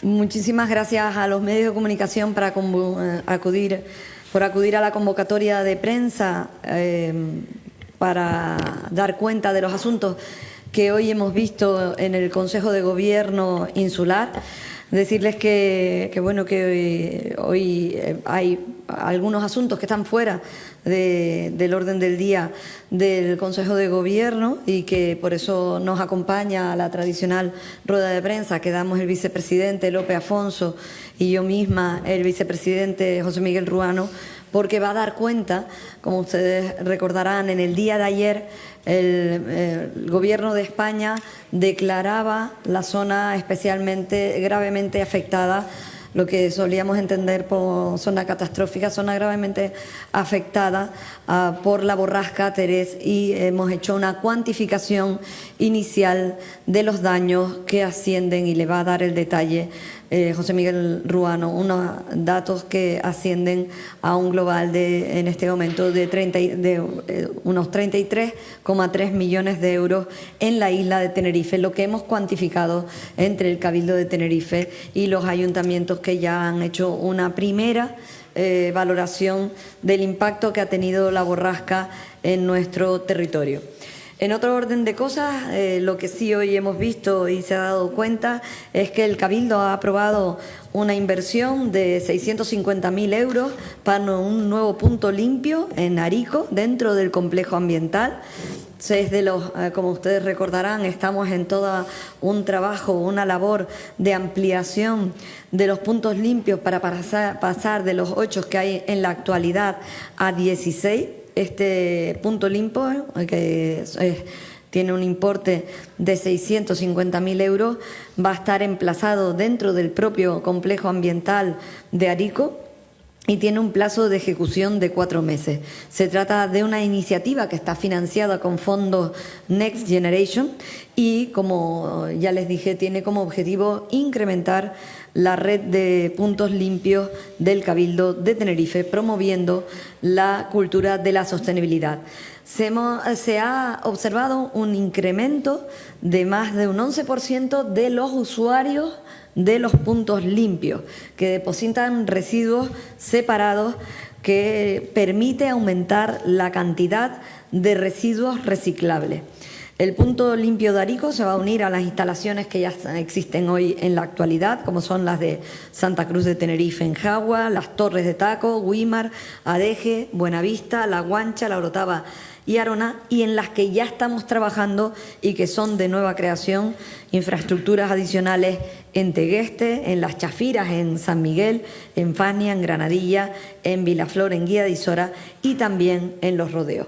Muchísimas gracias a los medios de comunicación por acudir a la convocatoria de prensa para dar cuenta de los asuntos que hoy hemos visto en el Consejo de Gobierno insular. Decirles que hoy hay algunos asuntos que están fuera del orden del día del Consejo de Gobierno y que por eso nos acompaña a la tradicional rueda de prensa que damos el vicepresidente Lope Afonso y yo misma, el vicepresidente José Miguel Ruano, porque va a dar cuenta, como ustedes recordarán, en el día de ayer el Gobierno de España declaraba la zona especialmente gravemente afectada, lo que solíamos entender por zona catastrófica, zona gravemente afectada por la borrasca Terés, y hemos hecho una cuantificación inicial de los daños que ascienden, y le va a dar el detalle José Miguel Ruano, unos datos que ascienden a un global de, en este momento, de unos 33,3 millones de euros en la isla de Tenerife, lo que hemos cuantificado entre el Cabildo de Tenerife y los ayuntamientos que ya han hecho una primera valoración del impacto que ha tenido la borrasca en nuestro territorio. En otro orden de cosas, lo que sí hoy hemos visto y se ha dado cuenta es que el Cabildo ha aprobado una inversión de 650.000 euros para un nuevo punto limpio en Arico, dentro del complejo ambiental. Como ustedes recordarán, estamos en todo un trabajo, una labor de ampliación de los puntos limpios para pasar de los 8 que hay en la actualidad a 16. Este punto limpio, que tiene un importe de 650.000 euros, va a estar emplazado dentro del propio complejo ambiental de Arico y tiene un plazo de ejecución de 4 meses. Se trata de una iniciativa que está financiada con fondos Next Generation y, como ya les dije, tiene como objetivo incrementar la red de puntos limpios del Cabildo de Tenerife, promoviendo la cultura de la sostenibilidad. Se ha observado un incremento de más de un 11% de los usuarios de los puntos limpios, que depositan residuos separados, que permite aumentar la cantidad de residuos reciclables. El punto limpio de Arico se va a unir a las instalaciones que ya existen hoy en la actualidad, como son las de Santa Cruz de Tenerife en Jagua, las Torres de Taco, Güímar, Adeje, Buenavista, La Guancha, La Orotava y Arona, y en las que ya estamos trabajando y que son de nueva creación, infraestructuras adicionales en Tegueste, en Las Chafiras, en San Miguel, en Fania, en Granadilla, en Vilaflor, en Guía de Isora y también en Los Rodeos.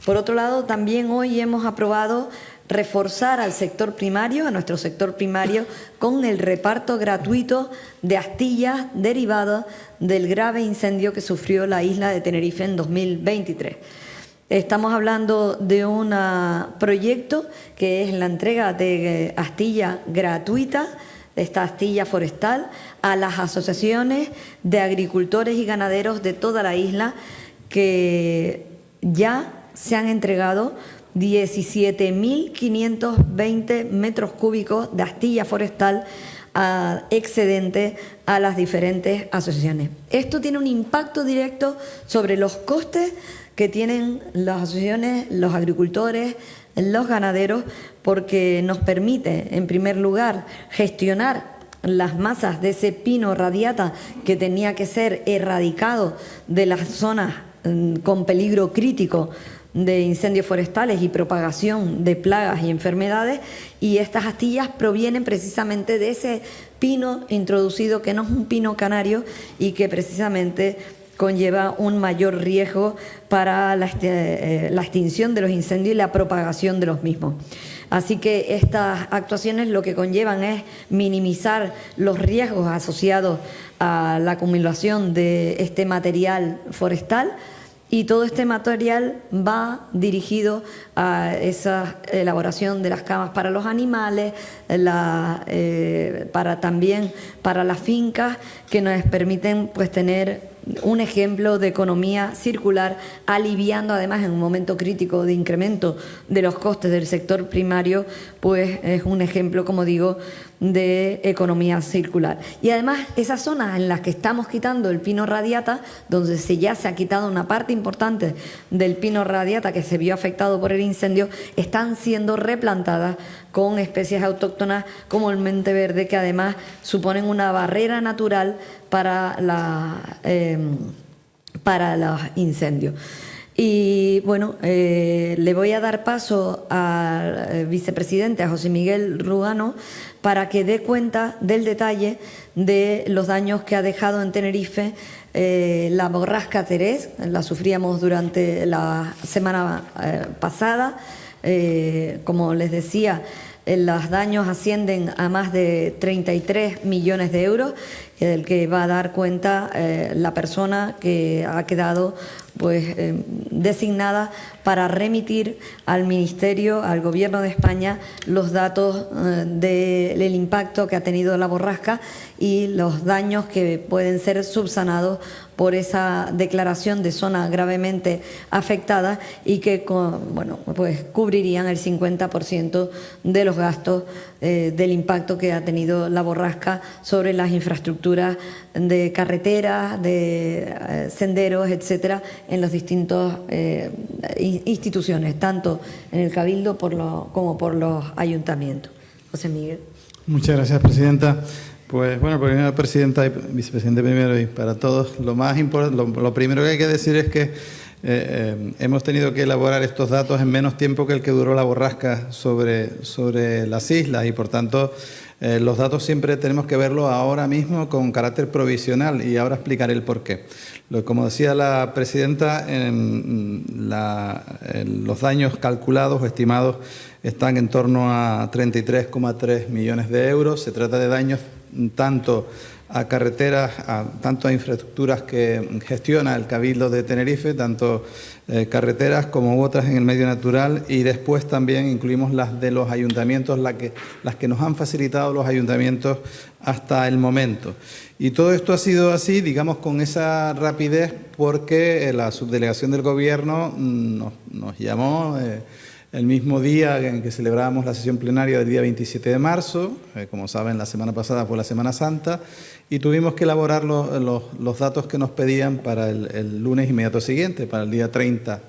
Por otro lado, también hoy hemos aprobado reforzar al sector primario, a nuestro sector primario, con el reparto gratuito de astillas derivadas del grave incendio que sufrió la isla de Tenerife en 2023. Estamos hablando de un proyecto que es la entrega de astilla gratuita, esta astilla forestal, a las asociaciones de agricultores y ganaderos de toda la isla, que ya se han entregado 17.520 metros cúbicos de astilla forestal excedente a las diferentes asociaciones. Esto tiene un impacto directo sobre los costes que tienen las asociaciones, los agricultores, los ganaderos, porque nos permite, en primer lugar, gestionar las masas de ese pino radiata que tenía que ser erradicado de las zonas con peligro crítico de incendios forestales y propagación de plagas y enfermedades, y estas astillas provienen precisamente de ese pino introducido, que no es un pino canario y que precisamente conlleva un mayor riesgo para la extinción de los incendios y la propagación de los mismos. Así que estas actuaciones lo que conllevan es minimizar los riesgos asociados a la acumulación de este material forestal, y todo este material va dirigido a esa elaboración de las camas para los animales, también para las fincas, que nos permiten pues tener un ejemplo de economía circular, aliviando además en un momento crítico de incremento de los costes del sector primario, pues es un ejemplo, como digo, de economía circular. Y además esas zonas en las que estamos quitando el pino radiata, donde ya se ha quitado una parte importante del pino radiata que se vio afectado por el incendio, están siendo replantadas con especies autóctonas como el mente verde, que además suponen una barrera natural para los incendios. Y bueno, le voy a dar paso al vicepresidente, a José Miguel Rugano, para que dé cuenta del detalle de los daños que ha dejado en Tenerife la borrasca Terés. La sufríamos durante la semana pasada. Como les decía, los daños ascienden a más de 33 millones de euros, del que va a dar cuenta la persona que ha quedado designada para remitir al Ministerio, al Gobierno de España, los datos del impacto que ha tenido la borrasca y los daños que pueden ser subsanados por esa declaración de zona gravemente afectada y que cubrirían el 50% de los gastos del impacto que ha tenido la borrasca sobre las infraestructuras de carreteras, de senderos, etcétera, en las distintas instituciones, tanto en el Cabildo como por los ayuntamientos. José Miguel. Muchas gracias, presidenta. Pues bueno, primero presidenta y vicepresidente primero, y para todos, lo primero que hay que decir es que hemos tenido que elaborar estos datos en menos tiempo que el que duró la borrasca sobre las islas, y por tanto los datos siempre tenemos que verlos ahora mismo con carácter provisional, y ahora explicaré el porqué. Como decía la presidenta, los daños calculados o estimados están en torno a 33,3 millones de euros. Se trata de daños tanto a carreteras, tanto a infraestructuras que gestiona el Cabildo de Tenerife, tanto carreteras como otras en el medio natural, y después también incluimos las de los ayuntamientos, las que nos han facilitado los ayuntamientos hasta el momento. Y todo esto ha sido así, digamos, con esa rapidez, porque la subdelegación del Gobierno nos llamó el mismo día en que celebrábamos la sesión plenaria del día 27 de marzo, como saben, la semana pasada fue la Semana Santa, y tuvimos que elaborar los datos que nos pedían para el lunes inmediato siguiente, para el día 30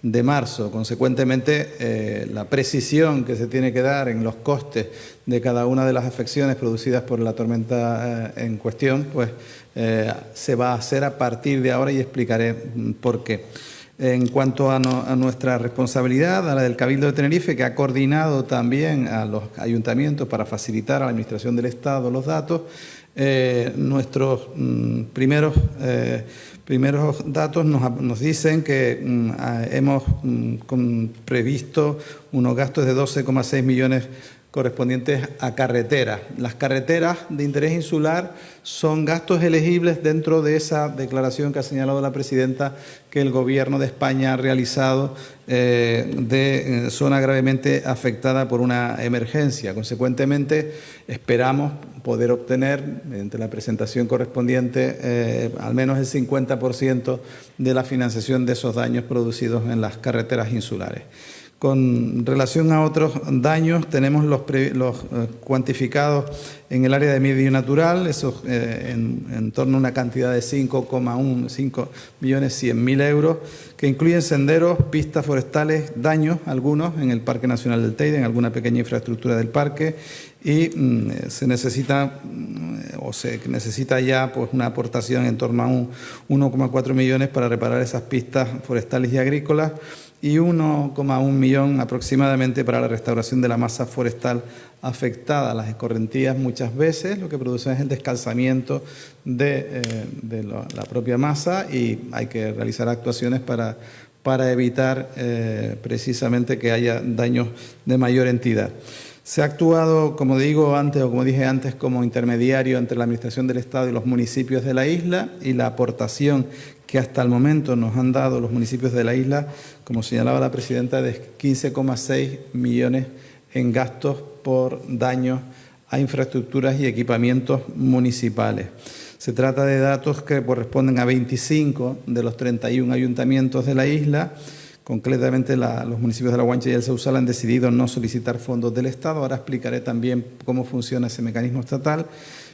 de marzo. Consecuentemente, la precisión que se tiene que dar en los costes de cada una de las afecciones producidas por la tormenta en cuestión, pues se va a hacer a partir de ahora, y explicaré por qué. En cuanto a nuestra responsabilidad, a la del Cabildo de Tenerife, que ha coordinado también a los ayuntamientos para facilitar a la Administración del Estado los datos, nuestros primeros datos nos dicen que hemos previsto unos gastos de 12,6 millones correspondientes a carreteras. Las carreteras de interés insular son gastos elegibles dentro de esa declaración que ha señalado la presidenta, que el Gobierno de España ha realizado de zona gravemente afectada por una emergencia. Consecuentemente, esperamos poder obtener, mediante la presentación correspondiente, al menos el 50% de la financiación de esos daños producidos en las carreteras insulares. Con relación a otros daños, tenemos los cuantificados en el área de medio natural, esos en torno a una cantidad de 5.100.000 euros, que incluyen senderos, pistas forestales, daños, algunos en el Parque Nacional del Teide, en alguna pequeña infraestructura del parque, y se necesita ya pues una aportación en torno a 1,4 millones para reparar esas pistas forestales y agrícolas, y 1,1 millón aproximadamente para la restauración de la masa forestal afectada. Las escorrentías muchas veces lo que producen es el descalzamiento de la propia masa, y hay que realizar actuaciones para evitar precisamente que haya daños de mayor entidad. Se ha actuado, como dije antes, como intermediario entre la Administración del Estado y los municipios de la isla, y la aportación que hasta el momento nos han dado los municipios de la isla, como señalaba la presidenta, de 15,6 millones en gastos por daños a infraestructuras y equipamientos municipales. Se trata de datos que corresponden a 25 de los 31 ayuntamientos de la isla. Concretamente, los municipios de La Guancha y el Sausal han decidido no solicitar fondos del Estado. Ahora explicaré también cómo funciona ese mecanismo estatal.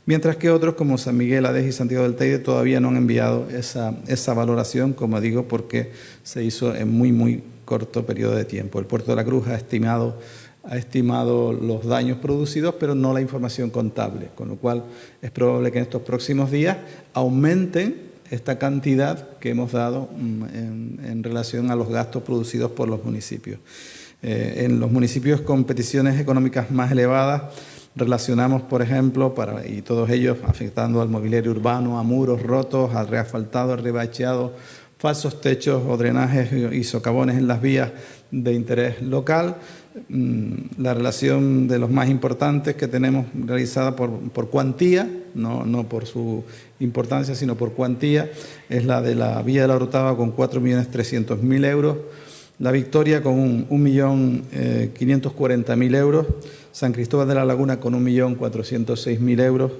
Mientras que otros, como San Miguel, Adés y Santiago del Teide, todavía no han enviado esa valoración, como digo, porque se hizo en muy corto periodo de tiempo. El Puerto de la Cruz ha estimado los daños producidos, pero no la información contable, con lo cual es probable que en estos próximos días aumenten esta cantidad que hemos dado en relación a los gastos producidos por los municipios. En los municipios con peticiones económicas más elevadas relacionamos, por ejemplo, y todos ellos afectando al mobiliario urbano, a muros rotos, al reasfaltado, al rebacheado, falsos techos o drenajes y socavones en las vías de interés local. La relación de los más importantes que tenemos realizada por cuantía, no por su importancia, sino por cuantía, es la de la Vía de la Orotava con 4.300.000 euros, La Victoria con 1.540.000 euros, San Cristóbal de la Laguna con 1.406.000 euros,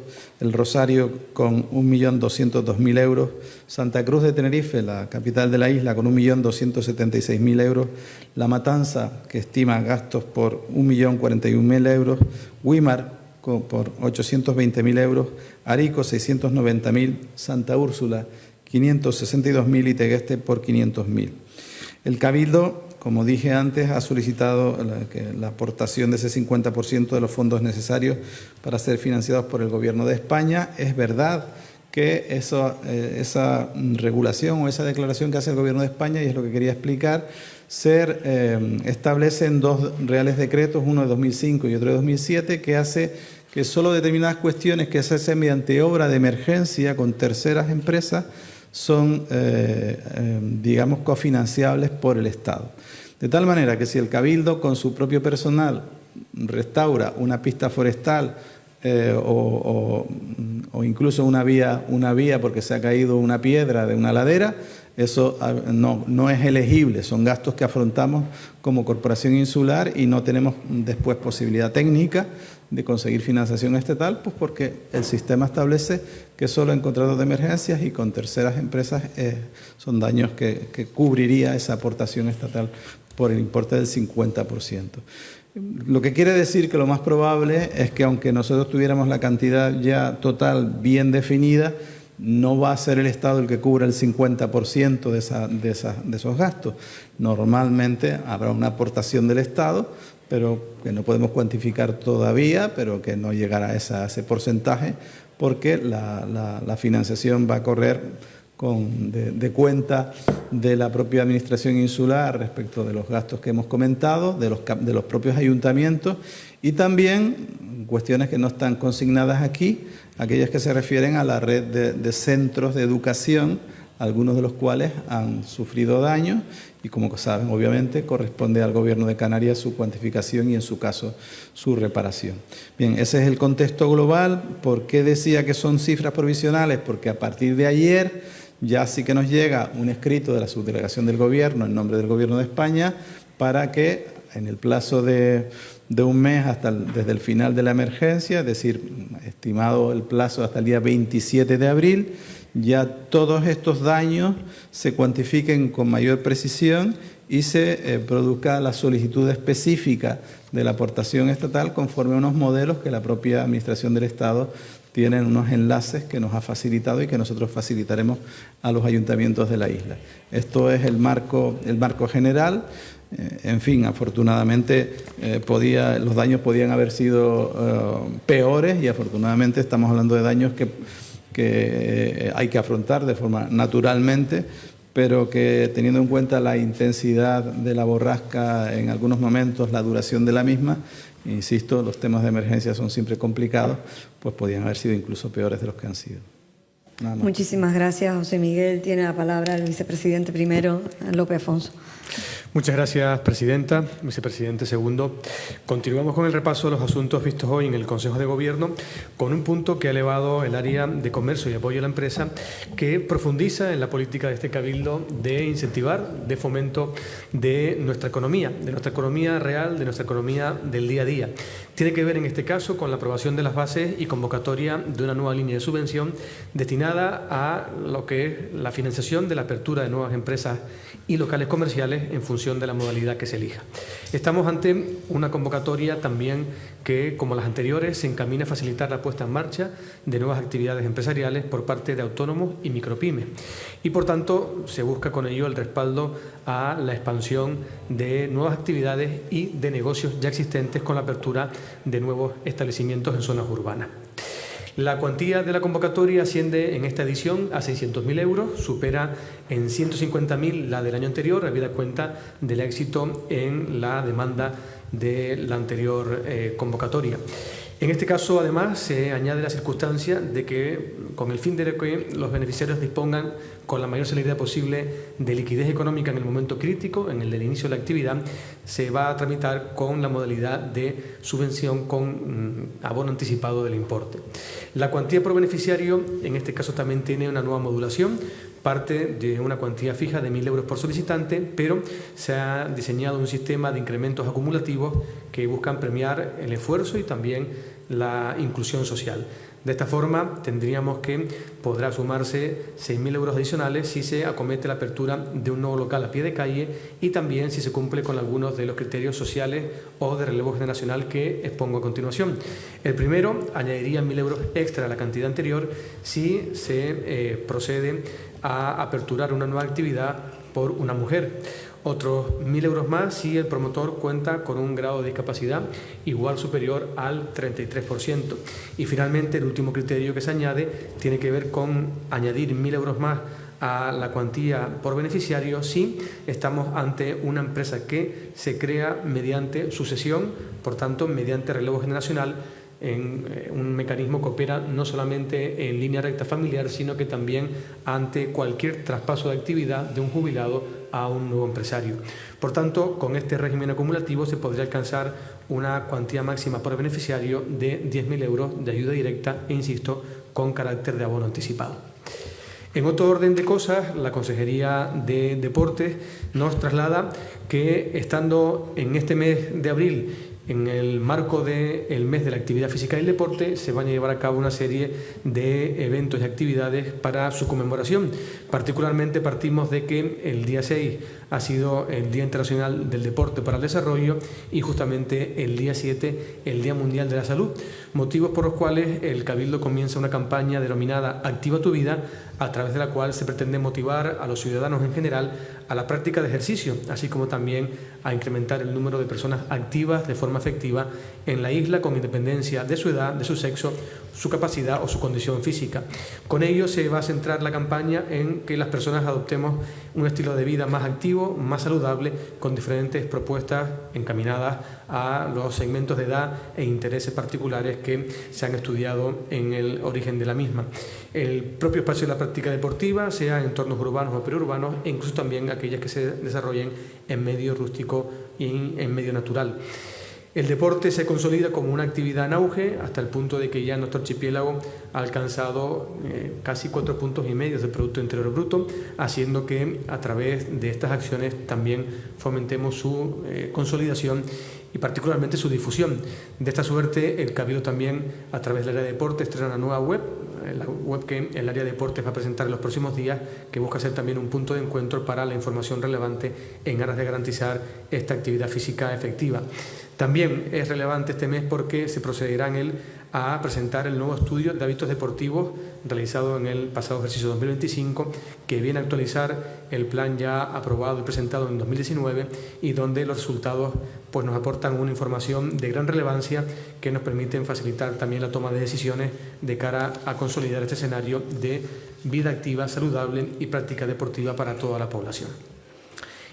El Rosario con 1.202.000 euros, Santa Cruz de Tenerife, la capital de la isla, con 1.276.000 euros, La Matanza, que estima gastos por 1.041.000 euros, Güímar por 820.000 euros, Arico 690.000, Santa Úrsula 562.000 y Tegueste por 500.000. El Cabildo, como dije antes, ha solicitado la aportación de ese 50% de los fondos necesarios para ser financiados por el Gobierno de España. Es verdad que esa regulación o esa declaración que hace el Gobierno de España, y es lo que quería explicar, establece en dos reales decretos, uno de 2005 y otro de 2007, que hace que solo determinadas cuestiones que se hacen mediante obra de emergencia con terceras empresas son, digamos, cofinanciables por el Estado. De tal manera que si el Cabildo con su propio personal restaura una pista forestal o incluso una vía porque se ha caído una piedra de una ladera, eso no es elegible, son gastos que afrontamos como corporación insular y no tenemos después posibilidad técnica de conseguir financiación estatal, pues porque el sistema establece que solo en contratos de emergencias y con terceras empresas son daños que cubriría esa aportación estatal por el importe del 50%. Lo que quiere decir que lo más probable es que aunque nosotros tuviéramos la cantidad ya total bien definida, no va a ser el Estado el que cubra el 50% de esos gastos. Normalmente habrá una aportación del Estado, pero que no podemos cuantificar todavía, pero que no llegará a ese porcentaje, porque la financiación va a correr de cuenta de la propia Administración insular respecto de los gastos que hemos comentado, de los propios ayuntamientos y también cuestiones que no están consignadas aquí, aquellas que se refieren a la red de centros de educación, algunos de los cuales han sufrido daños y, como saben, obviamente corresponde al Gobierno de Canarias su cuantificación y, en su caso, su reparación. Bien, ese es el contexto global. ¿Por qué decía que son cifras provisionales? Porque a partir de ayer ya sí que nos llega un escrito de la subdelegación del Gobierno en nombre del Gobierno de España para que en el plazo de un mes desde el final de la emergencia, es decir, estimado el plazo hasta el día 27 de abril, ya todos estos daños se cuantifiquen con mayor precisión y se produzca la solicitud específica de la aportación estatal conforme a unos modelos que la propia Administración del Estado tiene, unos enlaces que nos ha facilitado y que nosotros facilitaremos a los ayuntamientos de la isla. Esto es el marco general. En fin, afortunadamente los daños podían haber sido peores y afortunadamente estamos hablando de daños que hay que afrontar de forma naturalmente, pero que teniendo en cuenta la intensidad de la borrasca en algunos momentos, la duración de la misma, insisto, los temas de emergencia son siempre complicados, pues podían haber sido incluso peores de los que han sido. Nada más. Muchísimas gracias, José Miguel. Tiene la palabra el vicepresidente primero, López Afonso. Muchas gracias, presidenta, vicepresidente segundo. Continuamos con el repaso de los asuntos vistos hoy en el Consejo de Gobierno con un punto que ha elevado el área de comercio y apoyo a la empresa, que profundiza en la política de este Cabildo de incentivar, de fomento de nuestra economía real, de nuestra economía del día a día. Tiene que ver en este caso con la aprobación de las bases y convocatoria de una nueva línea de subvención destinada a lo que es la financiación de la apertura de nuevas empresas y locales comerciales en función de la modalidad que se elija. Estamos ante una convocatoria también que, como las anteriores, se encamina a facilitar la puesta en marcha de nuevas actividades empresariales por parte de autónomos y micropymes. Y, por tanto, se busca con ello el respaldo a la expansión de nuevas actividades y de negocios ya existentes con la apertura de nuevos establecimientos en zonas urbanas. La cuantía de la convocatoria asciende en esta edición a 600.000 euros, supera en 150.000 la del año anterior, habida cuenta del éxito en la demanda de la anterior convocatoria. En este caso, además, se añade la circunstancia de que, con el fin de que los beneficiarios dispongan con la mayor celeridad posible de liquidez económica en el momento crítico, en el del inicio de la actividad, se va a tramitar con la modalidad de subvención con abono anticipado del importe. La cuantía por beneficiario, en este caso, también tiene una nueva modulación. Parte de una cuantía fija de 1.000 euros por solicitante, pero se ha diseñado un sistema de incrementos acumulativos que buscan premiar el esfuerzo y también la inclusión social. De esta forma, tendríamos que podrá sumarse 6.000 euros adicionales si se acomete la apertura de un nuevo local a pie de calle y también si se cumple con algunos de los criterios sociales o de relevo generacional que expongo a continuación. El primero añadiría 1.000 euros extra a la cantidad anterior si se procede a aperturar una nueva actividad por una mujer. Otros 1.000 euros más si el promotor cuenta con un grado de discapacidad igual o superior al 33%. Y finalmente, el último criterio que se añade tiene que ver con añadir 1.000 euros más a la cuantía por beneficiario si estamos ante una empresa que se crea mediante sucesión, por tanto, mediante relevo generacional, en un mecanismo que opera no solamente en línea recta familiar, sino que también ante cualquier traspaso de actividad de un jubilado a un nuevo empresario. Por tanto, con este régimen acumulativo se podría alcanzar una cuantía máxima por beneficiario de 10.000 euros de ayuda directa e, insisto, con carácter de abono anticipado. En otro orden de cosas, la Consejería de Deportes nos traslada que, estando en este mes de abril en el marco del mes de la actividad física y el deporte, se van a llevar a cabo una serie de eventos y actividades para su conmemoración. Particularmente partimos de que el día 6 ha sido el Día Internacional del Deporte para el Desarrollo y justamente el día 7 el Día Mundial de la Salud, motivos por los cuales el Cabildo comienza una campaña denominada Activa tu Vida, a través de la cual se pretende motivar a los ciudadanos en general a la práctica de ejercicio, así como también a incrementar el número de personas activas de forma efectiva en la isla, con independencia de su edad, de su sexo, su capacidad o su condición física. Con ello se va a centrar la campaña en que las personas adoptemos un estilo de vida más activo, más saludable, con diferentes propuestas encaminadas a los segmentos de edad e intereses particulares que se han estudiado en el origen de la misma. El propio espacio de la práctica deportiva, sea en entornos urbanos o periurbanos, e incluso también aquellas que se desarrollen en medio rústico y en medio natural. El deporte se consolida como una actividad en auge hasta el punto de que ya nuestro archipiélago ha alcanzado casi 4,5 puntos del Producto Interior Bruto, haciendo que a través de estas acciones también fomentemos su consolidación y particularmente su difusión. De esta suerte, el Cabildo también, a través del área de deportes, estrena una nueva web, la web que el área de deportes va a presentar en los próximos días, que busca ser también un punto de encuentro para la información relevante en aras de garantizar esta actividad física efectiva. También es relevante este mes porque se procederá en él a presentar el nuevo estudio de hábitos deportivos realizado en el pasado ejercicio 2025, que viene a actualizar el plan ya aprobado y presentado en 2019 y donde los resultados pues nos aportan una información de gran relevancia que nos permiten facilitar también la toma de decisiones de cara a consolidar este escenario de vida activa, saludable y práctica deportiva para toda la población.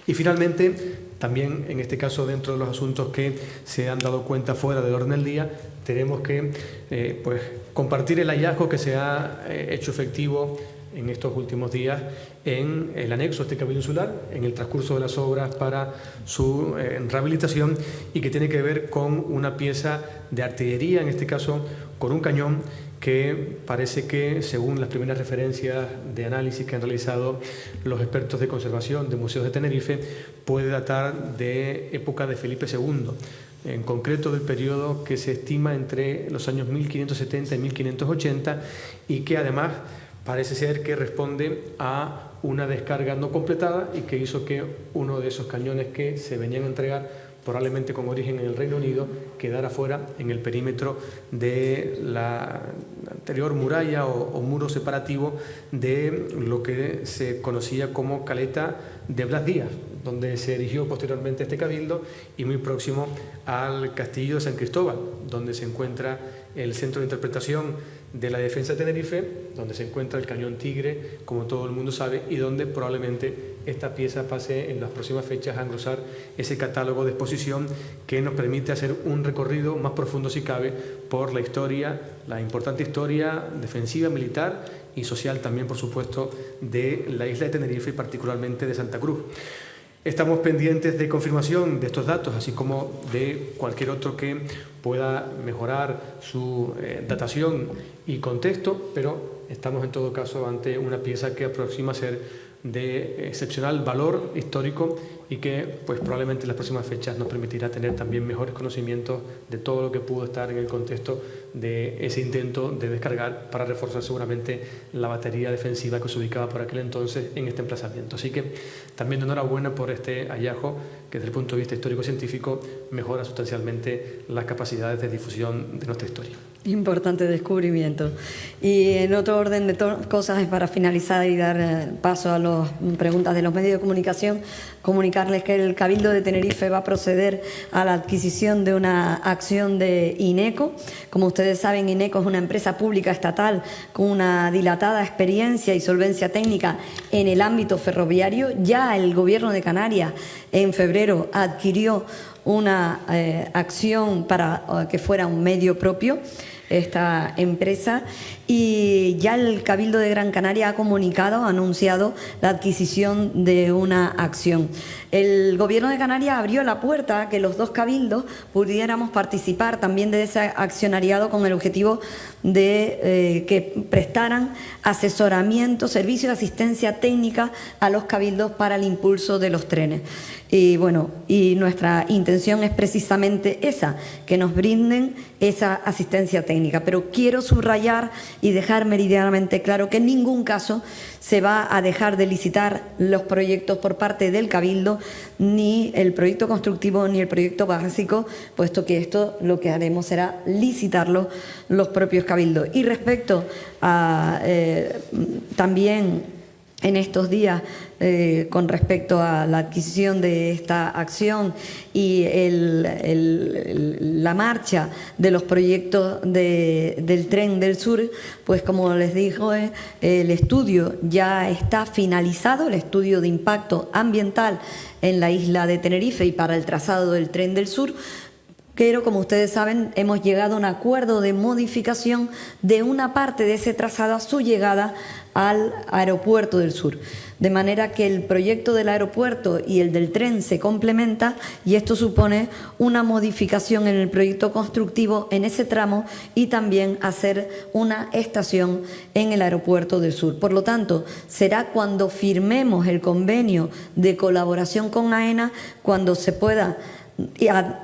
Y finalmente, también en este caso, dentro de los asuntos que se han dado cuenta fuera del orden del día, tenemos que compartir el hallazgo que se ha hecho efectivo en estos últimos días en el anexo a este Cabildo Insular, en el transcurso de las obras para su rehabilitación, y que tiene que ver con una pieza de artillería, en este caso con un cañón que parece que, según las primeras referencias de análisis que han realizado los expertos de conservación de museos de Tenerife, puede datar de época de Felipe II, en concreto del periodo que se estima entre los años 1570 y 1580, y que además parece ser que responde a una descarga no completada y que hizo que uno de esos cañones que se venían a entregar, probablemente con origen en el Reino Unido, quedara fuera en el perímetro de la anterior muralla o muro separativo de lo que se conocía como Caleta de Blas Díaz, donde se erigió posteriormente este cabildo, y muy próximo al Castillo de San Cristóbal, donde se encuentra el centro de interpretación de la defensa de Tenerife, donde se encuentra el Cañón Tigre, como todo el mundo sabe, y donde probablemente esta pieza pase en las próximas fechas a engrosar ese catálogo de exposición que nos permite hacer un recorrido más profundo, si cabe, por la historia, la importante historia defensiva, militar y social también, por supuesto, de la isla de Tenerife y particularmente de Santa Cruz. Estamos pendientes de confirmación de estos datos, así como de cualquier otro que pueda mejorar su datación y contexto, pero estamos en todo caso ante una pieza que aproxima a ser de excepcional valor histórico y que pues probablemente en las próximas fechas nos permitirá tener también mejores conocimientos de todo lo que pudo estar en el contexto de ese intento de descargar para reforzar seguramente la batería defensiva que se ubicaba por aquel entonces en este emplazamiento. Así que también enhorabuena por este hallazgo que desde el punto de vista histórico-científico mejora sustancialmente las capacidades de difusión de nuestra historia. Importante descubrimiento. Y en otro orden de cosas, para finalizar y dar paso a las preguntas de los medios de comunicación, comunicarles que el Cabildo de Tenerife va a proceder a la adquisición de una acción de INECO. Como ustedes saben, INECO es una empresa pública estatal con una dilatada experiencia y solvencia técnica en el ámbito ferroviario. Ya el Gobierno de Canarias en febrero adquirió una acción para que fuera un medio propio esta empresa, y ya el Cabildo de Gran Canaria ha comunicado, ha anunciado la adquisición de una acción. El Gobierno de Canarias abrió la puerta a que los dos cabildos pudiéramos participar también de ese accionariado con el objetivo de que prestaran asesoramiento, servicio de asistencia técnica a los cabildos para el impulso de los trenes. Y bueno, y nuestra intención es precisamente esa, que nos brinden esa asistencia técnica. Pero quiero subrayar y dejar meridianamente claro que en ningún caso se va a dejar de licitar los proyectos por parte del Cabildo, ni el proyecto constructivo ni el proyecto básico, puesto que esto lo que haremos será licitarlo los propios cabildos. Y respecto a también en estos días, con respecto a la adquisición de esta acción y la marcha de los proyectos del Tren del Sur, pues como les digo, el estudio ya está finalizado, el estudio de impacto ambiental en la isla de Tenerife y para el trazado del Tren del Sur. Pero, como ustedes saben, hemos llegado a un acuerdo de modificación de una parte de ese trazado a su llegada al aeropuerto del Sur. De manera que el proyecto del aeropuerto y el del tren se complementan, y esto supone una modificación en el proyecto constructivo en ese tramo y también hacer una estación en el aeropuerto del Sur. Por lo tanto, será cuando firmemos el convenio de colaboración con AENA cuando se pueda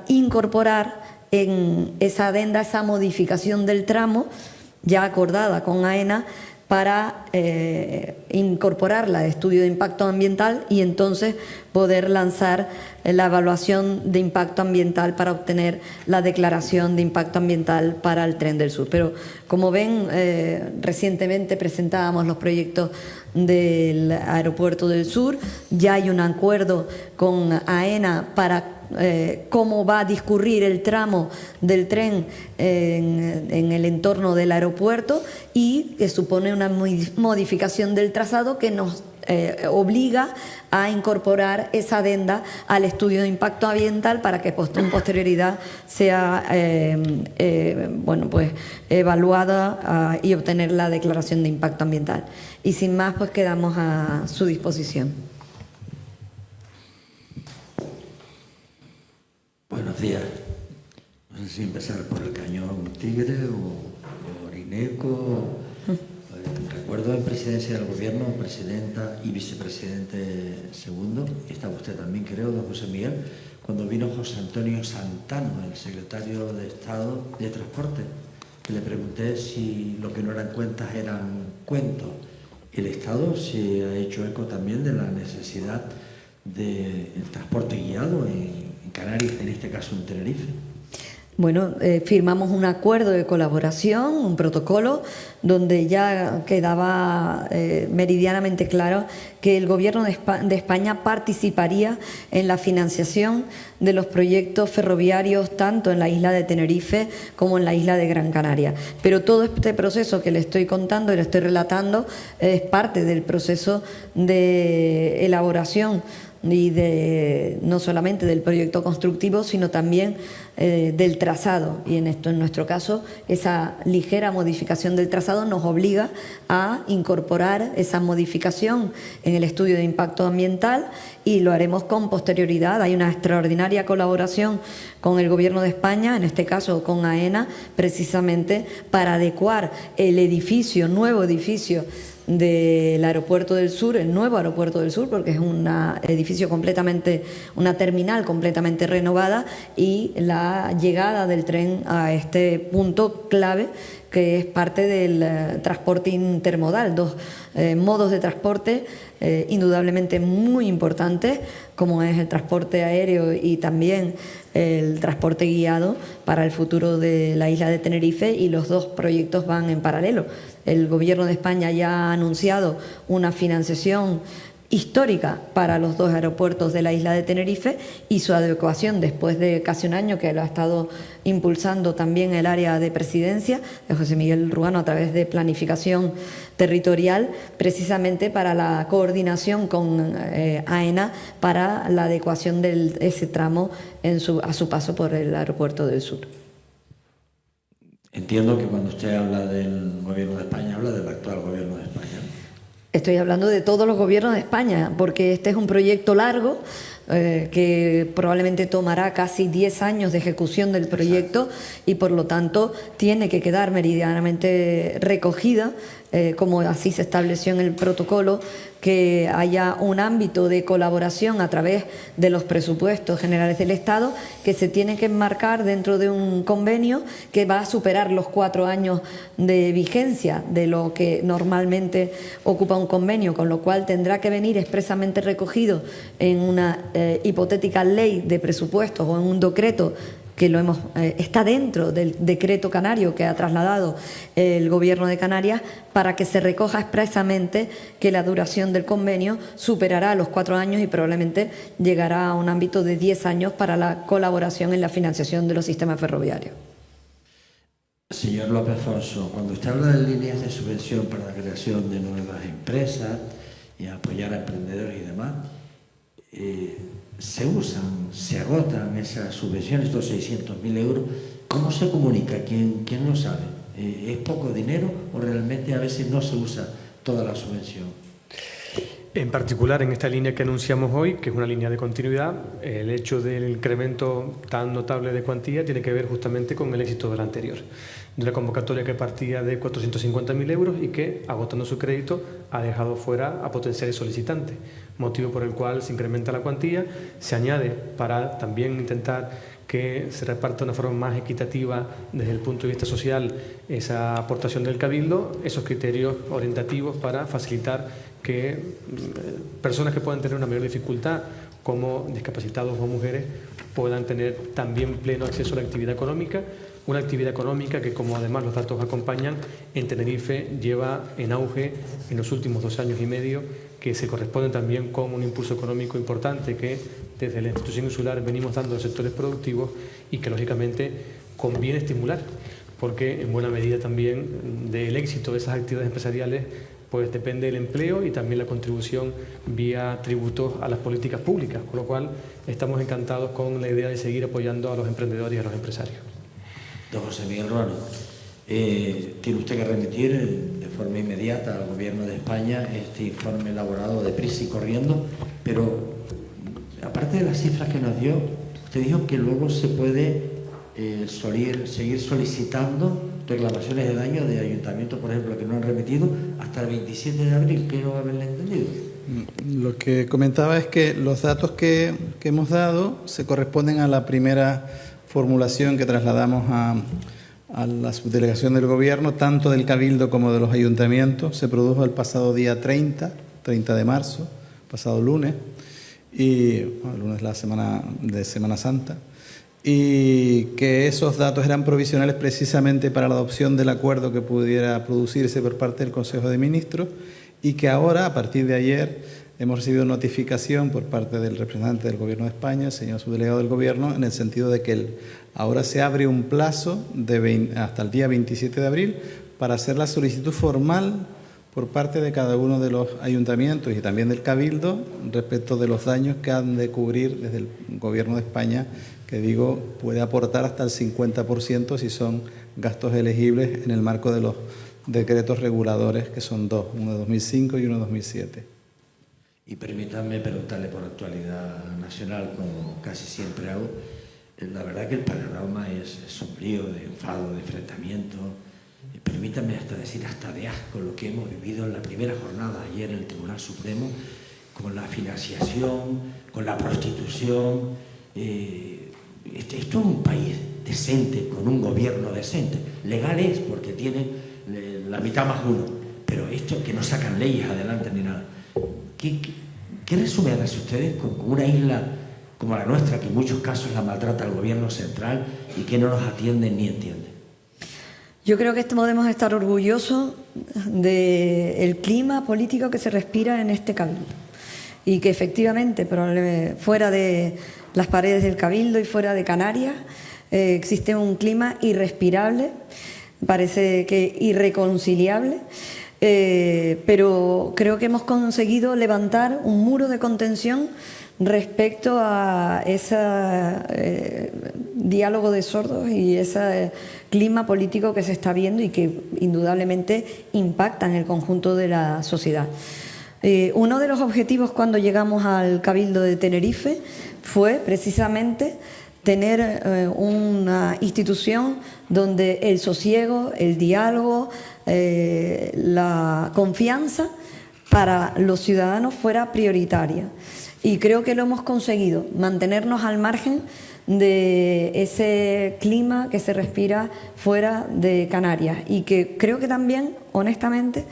incorporar en esa adenda esa modificación del tramo ya acordada con AENA para incorporarla de estudio de impacto ambiental y entonces poder lanzar la evaluación de impacto ambiental para obtener la declaración de impacto ambiental para el Tren del Sur. Pero como ven, recientemente presentábamos los proyectos del Aeropuerto del Sur, ya hay un acuerdo con AENA para cómo va a discurrir el tramo del tren en el entorno del aeropuerto, y que supone una modificación del trazado que nos obliga a incorporar esa adenda al estudio de impacto ambiental para que en posterioridad sea evaluada y obtener la declaración de impacto ambiental. Y sin más, pues quedamos a su disposición. Buenos días. No sé si empezar por el Cañón Tigre o Orineco. Recuerdo en presidencia del Gobierno, presidenta y vicepresidente segundo, y estaba usted también, creo, don José Miguel, cuando vino José Antonio Santano, el secretario de Estado de Transporte, que le pregunté si lo que no eran cuentas eran cuentos. El Estado se ha hecho eco también de la necesidad del transporte guiado en Canarias, en este caso en Tenerife. Bueno, firmamos un acuerdo de colaboración, un protocolo, donde ya quedaba meridianamente claro que el Gobierno de España participaría en la financiación de los proyectos ferroviarios tanto en la isla de Tenerife como en la isla de Gran Canaria. Pero todo este proceso que le estoy contando y le estoy relatando es parte del proceso de elaboración y no solamente del proyecto constructivo, sino también del trazado. Y en nuestro caso, esa ligera modificación del trazado nos obliga a incorporar esa modificación en el estudio de impacto ambiental, y lo haremos con posterioridad. Hay una extraordinaria colaboración con el Gobierno de España, en este caso con AENA, precisamente para adecuar el nuevo edificio del Aeropuerto del Sur, el nuevo Aeropuerto del Sur, porque es una terminal completamente renovada, y la llegada del tren a este punto clave que es parte del transporte intermodal, dos modos de transporte indudablemente muy importantes, como es el transporte aéreo y también el transporte guiado para el futuro de la isla de Tenerife, y los dos proyectos van en paralelo. El Gobierno de España ya ha anunciado una financiación histórica para los dos aeropuertos de la isla de Tenerife, y su adecuación después de casi un año que lo ha estado impulsando también el área de presidencia de José Miguel Ruano a través de planificación territorial, precisamente para la coordinación con AENA para la adecuación de ese tramo a su paso por el Aeropuerto del Sur. Entiendo que cuando usted habla del Gobierno de España, habla del actual Gobierno de España. Estoy hablando de todos los gobiernos de España, porque este es un proyecto largo que probablemente tomará casi 10 años de ejecución del proyecto, y por lo tanto tiene que quedar meridianamente recogida, como así se estableció en el protocolo, que haya un ámbito de colaboración a través de los presupuestos generales del Estado, que se tiene que enmarcar dentro de un convenio que va a superar los 4 años de vigencia de lo que normalmente ocupa un convenio, con lo cual tendrá que venir expresamente recogido en una hipotética ley de presupuestos o en un decreto que está dentro del decreto canario que ha trasladado el Gobierno de Canarias, para que se recoja expresamente que la duración del convenio superará los 4 años y probablemente llegará a un ámbito de 10 años para la colaboración en la financiación de los sistemas ferroviarios. Señor López Afonso, cuando usted habla de líneas de subvención para la creación de nuevas empresas y apoyar a emprendedores y demás, se agotan esas subvenciones, estos 600.000 euros. ¿Cómo se comunica? ¿Quién lo sabe? ¿Es poco dinero o realmente a veces no se usa toda la subvención? En particular, en esta línea que anunciamos hoy, que es una línea de continuidad, el hecho del incremento tan notable de cuantía tiene que ver justamente con el éxito de la anterior. De una convocatoria que partía de 450.000 euros y que, agotando su crédito, ha dejado fuera a potenciales solicitantes, motivo por el cual se incrementa la cuantía, se añade para también intentar que se reparta de una forma más equitativa desde el punto de vista social esa aportación del Cabildo, esos criterios orientativos para facilitar que personas que puedan tener una mayor dificultad, como discapacitados o mujeres, puedan tener también pleno acceso a la actividad económica, una actividad económica que, como además los datos acompañan, en Tenerife lleva en auge en los últimos 2 años y medio que se corresponden también con un impulso económico importante que desde la institución insular venimos dando a los sectores productivos y que lógicamente conviene estimular, porque en buena medida también del éxito de esas actividades empresariales pues depende el empleo y también la contribución vía tributos a las políticas públicas, con lo cual estamos encantados con la idea de seguir apoyando a los emprendedores y a los empresarios. Don José Miguel Ruano, tiene usted que remitir de forma inmediata al Gobierno de España este informe elaborado deprisa y corriendo, pero aparte de las cifras que nos dio, usted dijo que luego se puede seguir solicitando reclamaciones de daño de ayuntamientos, por ejemplo, que no han remitido hasta el 27 de abril, creo haberle entendido. Lo que comentaba es que los datos que hemos dado se corresponden a la primera formulación que trasladamos a la subdelegación del Gobierno, tanto del Cabildo como de los ayuntamientos. Se produjo el pasado día 30 de marzo, pasado lunes, y bueno, el lunes es la semana de Semana Santa, y que esos datos eran provisionales precisamente para la adopción del acuerdo que pudiera producirse por parte del Consejo de Ministros, y que ahora, a partir de ayer, hemos recibido notificación por parte del representante del Gobierno de España, el señor subdelegado del Gobierno, en el sentido de que ahora se abre un plazo hasta el día 27 de abril para hacer la solicitud formal por parte de cada uno de los ayuntamientos y también del Cabildo respecto de los daños que han de cubrir desde el Gobierno de España, que digo, puede aportar hasta el 50% si son gastos elegibles en el marco de los decretos reguladores, que son dos, uno de 2005 y uno de 2007. Y permítanme preguntarle por actualidad nacional, como casi siempre hago. La verdad que el panorama es sombrío, de enfado, de enfrentamiento. Y permítanme hasta decir, hasta de asco, lo que hemos vivido en la primera jornada ayer en el Tribunal Supremo, con la financiación, con la prostitución. Esto es un país decente, con un gobierno decente. Legal es, porque tiene la mitad más uno. Pero esto que no sacan leyes adelante ni nada. ¿Qué resumen hace ustedes con una isla como la nuestra, que en muchos casos la maltrata el gobierno central y que no nos atienden ni entienden? Yo creo que podemos estar orgullosos del clima político que se respira en este Cabildo y que efectivamente, fuera de las paredes del Cabildo y fuera de Canarias, existe un clima irrespirable, parece que irreconciliable. Pero creo que hemos conseguido levantar un muro de contención respecto a ese diálogo de sordos y ese clima político que se está viendo y que indudablemente impacta en el conjunto de la sociedad. Uno de los objetivos cuando llegamos al Cabildo de Tenerife fue precisamente tener una institución donde el sosiego, el diálogo, la confianza para los ciudadanos fuera prioritaria. Y creo que lo hemos conseguido, mantenernos al margen de ese clima que se respira fuera de Canarias. Y que creo que también, honestamente,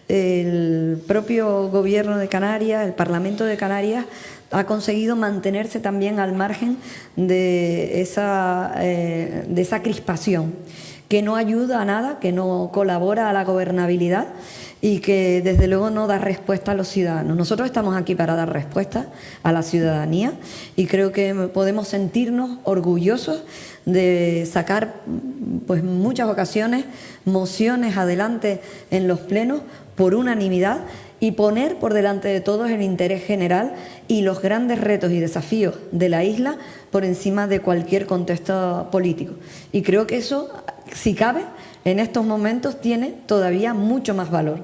el propio Gobierno de Canarias, el Parlamento de Canarias, ha conseguido mantenerse también al margen de esa crispación, que no ayuda a nada, que no colabora a la gobernabilidad y que desde luego no da respuesta a los ciudadanos. Nosotros estamos aquí para dar respuesta a la ciudadanía y creo que podemos sentirnos orgullosos de sacar, pues en muchas ocasiones, mociones adelante en los plenos por unanimidad y poner por delante de todos el interés general y los grandes retos y desafíos de la isla por encima de cualquier contexto político. Y creo que eso, si cabe, en estos momentos tiene todavía mucho más valor.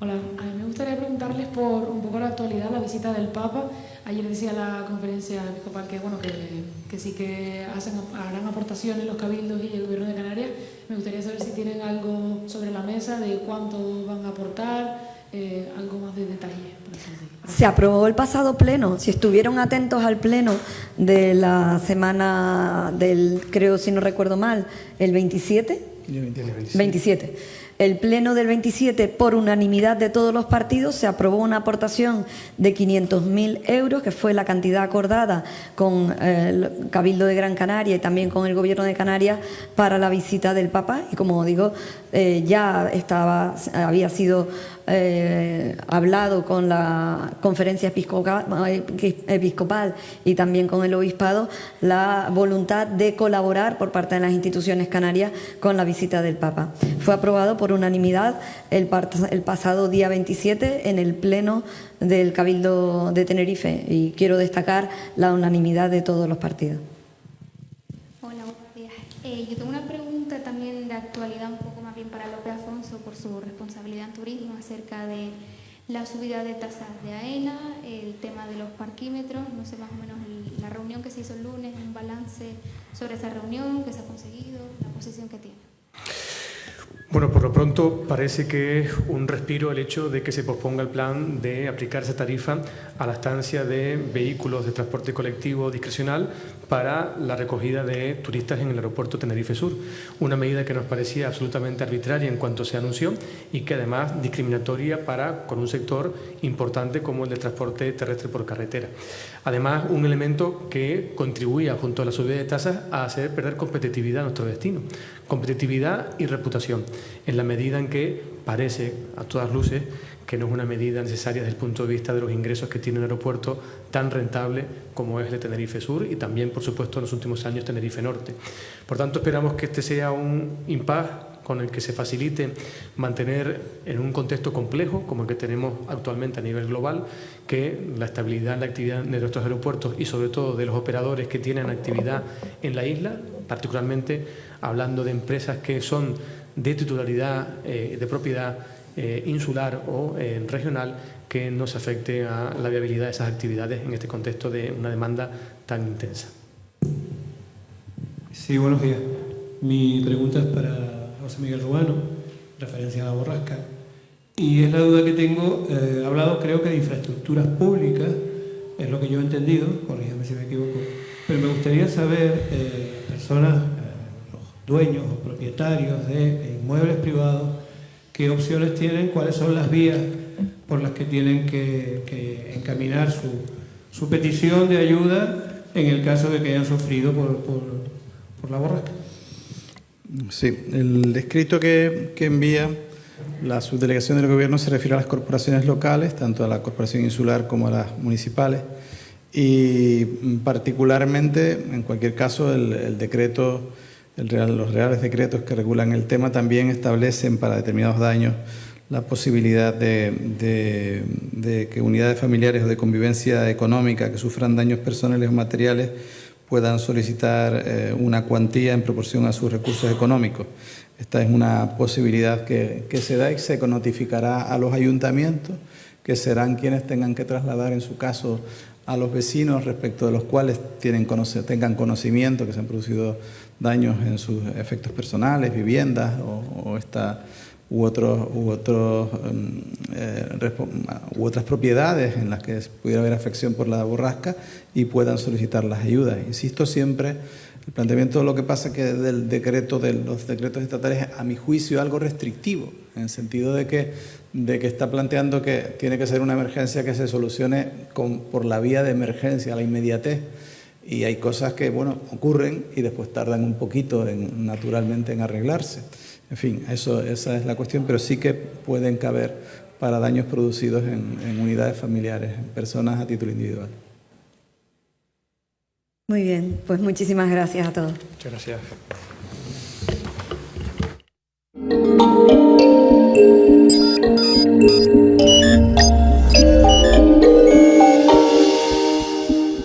Hola, a mí me gustaría preguntarles por un poco la actualidad, la visita del Papa. Ayer decía la conferencia episcopal que, bueno, que sí que harán aportaciones los cabildos y el Gobierno de Canarias. Me gustaría saber si tienen algo sobre la mesa de cuánto van a aportar, algo más de detalle, por así decirlo. Se aprobó el pasado pleno. Si estuvieron atentos al pleno de la semana del, creo, si no recuerdo mal, el 27. 27. El pleno del 27, por unanimidad de todos los partidos, se aprobó una aportación de 500.000 euros, que fue la cantidad acordada con el Cabildo de Gran Canaria y también con el Gobierno de Canarias para la visita del Papa. Y como digo, ya había sido hablado con la Conferencia Episcopal y también con el Obispado la voluntad de colaborar por parte de las instituciones canarias con la visita del Papa. Fue aprobado por unanimidad el pasado día 27 en el Pleno del Cabildo de Tenerife, y quiero destacar la unanimidad de todos los partidos. Hola, buenos días. Yo tengo una pregunta también de actualidad, un poco más bien para López Afonso, por su responsabilidad en turismo, acerca de la subida de tasas de AENA, el tema de los parquímetros, no sé, más o menos la reunión que se hizo el lunes, un balance sobre esa reunión, qué se ha conseguido, la posición que tiene. Bueno, por lo pronto parece que es un respiro el hecho de que se posponga el plan de aplicar esa tarifa a la estancia de vehículos de transporte colectivo discrecional para la recogida de turistas en el aeropuerto Tenerife Sur. Una medida que nos parecía absolutamente arbitraria en cuanto se anunció y que además discriminatoria con un sector importante como el del transporte terrestre por carretera. Además, un elemento que contribuía junto a la subida de tasas a hacer perder competitividad a nuestro destino. Competitividad y reputación, en la medida en que parece a todas luces que no es una medida necesaria desde el punto de vista de los ingresos que tiene un aeropuerto tan rentable como es el de Tenerife Sur y también, por supuesto, en los últimos años Tenerife Norte. Por tanto, esperamos que este sea un impasse con el que se facilite mantener en un contexto complejo como el que tenemos actualmente a nivel global, que la estabilidad en la actividad de nuestros aeropuertos y sobre todo de los operadores que tienen actividad en la isla, particularmente hablando de empresas que son de titularidad, de propiedad insular o regional, que no se afecte a la viabilidad de esas actividades en este contexto de una demanda tan intensa. Sí, buenos días. Mi pregunta es para José Miguel Ruano, referencia a la borrasca, y es la duda que tengo. He hablado, creo que de infraestructuras públicas, es lo que yo he entendido, corrígame si me equivoco, pero me gustaría saber, personas, los dueños o propietarios de inmuebles privados, qué opciones tienen, cuáles son las vías por las que tienen que encaminar su petición de ayuda en el caso de que hayan sufrido por la borrasca. Sí, el escrito que envía la subdelegación del Gobierno se refiere a las corporaciones locales, tanto a la Corporación Insular como a las municipales, y particularmente, en cualquier caso, el decreto, los reales decretos que regulan el tema también establecen para determinados daños la posibilidad de que unidades familiares o de convivencia económica que sufran daños personales o materiales puedan solicitar una cuantía en proporción a sus recursos económicos. Esta es una posibilidad que se da y se notificará a los ayuntamientos, que serán quienes tengan que trasladar, en su caso, a los vecinos respecto de los cuales tengan conocimiento que se han producido daños en sus efectos personales, viviendas u otras propiedades en las que pudiera haber afección por la borrasca y puedan solicitar las ayudas. Insisto siempre, el planteamiento de lo que pasa que de los decretos estatales, a mi juicio, algo restrictivo, en el sentido de que está planteando que tiene que ser una emergencia que se solucione por la vía de emergencia, a la inmediatez. Y hay cosas que, bueno, ocurren y después tardan un poquito naturalmente en arreglarse. En fin, esa es la cuestión, pero sí que pueden caber para daños producidos en unidades familiares, en personas a título individual. Muy bien, pues muchísimas gracias a todos. Muchas gracias.